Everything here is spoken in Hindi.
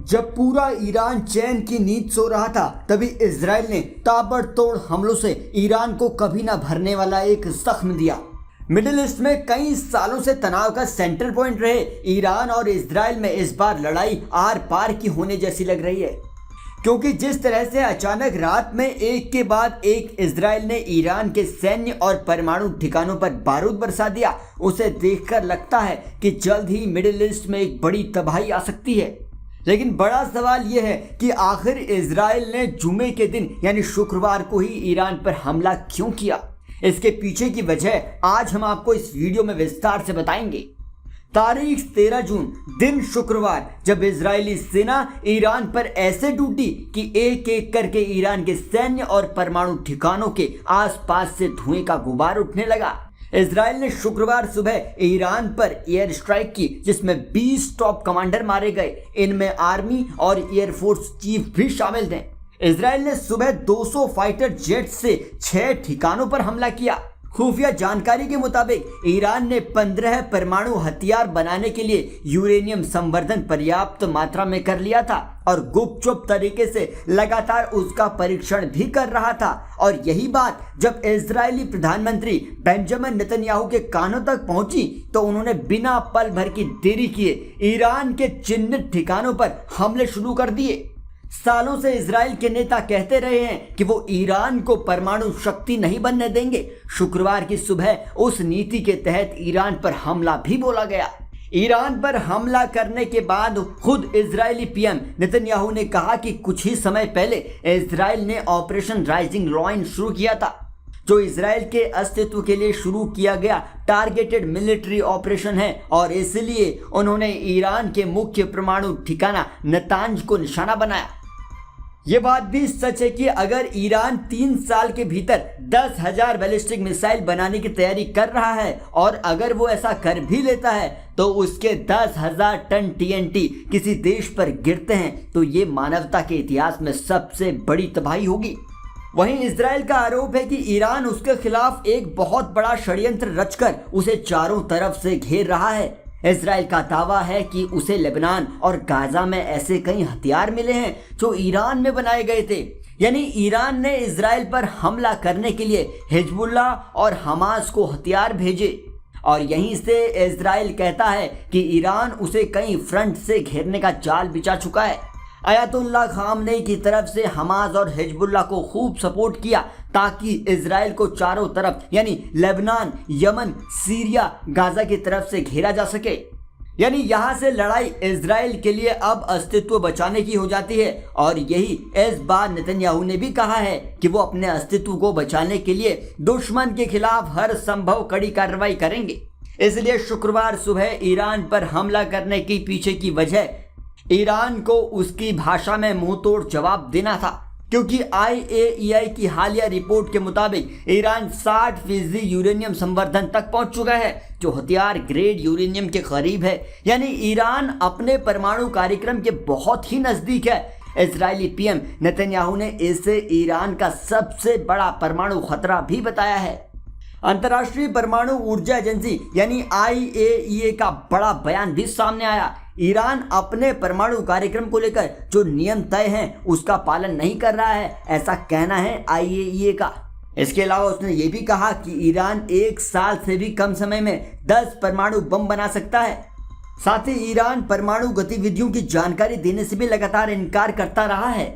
जब पूरा ईरान चैन की नींद सो रहा था, तभी इजराइल ने ताबड़तोड़ हमलों से ईरान को कभी न भरने वाला एक जख्म दिया। मिडिल ईस्ट में कई सालों से तनाव का सेंटर पॉइंट रहे ईरान और इजराइल में इस बार लड़ाई आर पार की होने जैसी लग रही है, क्योंकि जिस तरह से अचानक रात में एक के बाद एक इजराइल ने ईरान के सैन्य और परमाणु ठिकानों पर बारूद बरसा दिया, उसे देखकर लगता है कि जल्द ही मिडिल ईस्ट में एक बड़ी तबाही आ सकती है। लेकिन बड़ा सवाल यह है कि आखिर इजराइल ने जुमे के दिन यानी शुक्रवार को ही ईरान पर हमला क्यों किया। इसके पीछे की वजह आज हम आपको इस वीडियो में विस्तार से बताएंगे। तारीख 13 जून दिन शुक्रवार, जब इजरायली सेना ईरान पर ऐसे टूटी कि एक एक करके ईरान के सैन्य और परमाणु ठिकानों के आसपास से धुएं का गुबार उठने लगा। इजराइल ने शुक्रवार सुबह ईरान पर एयर स्ट्राइक की, जिसमें 20 टॉप कमांडर मारे गए। इनमें आर्मी और एयरफोर्स चीफ भी शामिल थे। इजराइल ने सुबह 200 फाइटर जेट से 6 ठिकानों पर हमला किया। खुफिया जानकारी के मुताबिक ईरान ने 15 परमाणु हथियार बनाने के लिए यूरेनियम संवर्धन पर्याप्त मात्रा में कर लिया था और गुपचुप तरीके से लगातार उसका परीक्षण भी कर रहा था। और यही बात जब इजरायली प्रधानमंत्री बेंजामिन नेतन्याहू के कानों तक पहुंची तो उन्होंने बिना पल भर की देरी किए ईरान के चिन्हित ठिकानों पर हमले शुरू कर दिए। सालों से इजराइल के नेता कहते रहे हैं कि वो ईरान को परमाणु शक्ति नहीं बनने देंगे। शुक्रवार की सुबह उस नीति के तहत ईरान पर हमला भी बोला गया। ईरान पर हमला करने के बाद खुद इजरायली पीएम नेतन्याहू ने कहा कि कुछ ही समय पहले इजराइल ने ऑपरेशन राइजिंग लॉइन शुरू किया था, जो इजराइल के अस्तित्व के लिए शुरू किया गया टारगेटेड मिलिट्री ऑपरेशन है, और इसलिए उन्होंने ईरान के मुख्य परमाणु ठिकाना नतांज को निशाना बनाया। ये बात भी सच है कि अगर ईरान 3 साल के भीतर 10,000 बैलिस्टिक मिसाइल बनाने की तैयारी कर रहा है और अगर वो ऐसा कर भी लेता है तो उसके 10,000 टन TNT किसी देश पर गिरते हैं तो ये मानवता के इतिहास में सबसे बड़ी तबाही होगी। वहीं इजराइल का आरोप है कि ईरान उसके खिलाफ एक बहुत बड़ा षड्यंत्र रचकर उसे चारों तरफ से घेर रहा है। इजराइल का दावा है कि उसे लेबनान और गाजा में ऐसे कई हथियार मिले हैं जो ईरान में बनाए गए थे। यानी ईरान ने इजराइल पर हमला करने के लिए हिजबुल्लाह और हमास को हथियार भेजे, और यहीं से इजराइल कहता है कि ईरान उसे कई फ्रंट से घेरने का जाल बिछा चुका है। अयातुल्लाह खामनेई की तरफ से हमास और हिजबुल्लाह को खूब सपोर्ट किया ताकि इजराइल को चारों तरफ यानी लेबनान, यमन, सीरिया, गाजा की तरफ से घेरा जा सके। यानी यहाँ से लड़ाई इजराइल के लिए अब अस्तित्व बचाने की हो जाती है, और यही इस बार नेतन्याहू ने भी कहा है कि वो अपने अस्तित्व को बचाने के लिए दुश्मन के खिलाफ हर संभव कड़ी कार्रवाई करेंगे। इसलिए शुक्रवार सुबह ईरान पर हमला करने की पीछे की वजह ईरान को उसकी भाषा में मुंहतोड़ जवाब देना था, क्योंकि IAEA की हालिया रिपोर्ट के मुताबिक ईरान 60% यूरेनियम संवर्धन तक पहुंच चुका है, जो हथियार ग्रेड यूरेनियम के करीब है। यानी ईरान अपने परमाणु कार्यक्रम के बहुत ही नजदीक है। इजरायली पीएम नेतन्याहू ने इसे ईरान का सबसे बड़ा परमाणु खतरा भी बताया है। अंतर्राष्ट्रीय परमाणु ऊर्जा एजेंसी यानी IAEA का बड़ा बयान भी सामने आया। ईरान अपने परमाणु कार्यक्रम को लेकर जो नियम तय हैं उसका पालन नहीं कर रहा है, ऐसा कहना है IAEA का। इसके अलावा उसने ये भी कहा कि ईरान 1 साल से भी कम समय में 10 परमाणु बम बना सकता है। साथ ही ईरान परमाणु गतिविधियों की जानकारी देने से भी लगातार इनकार करता रहा है।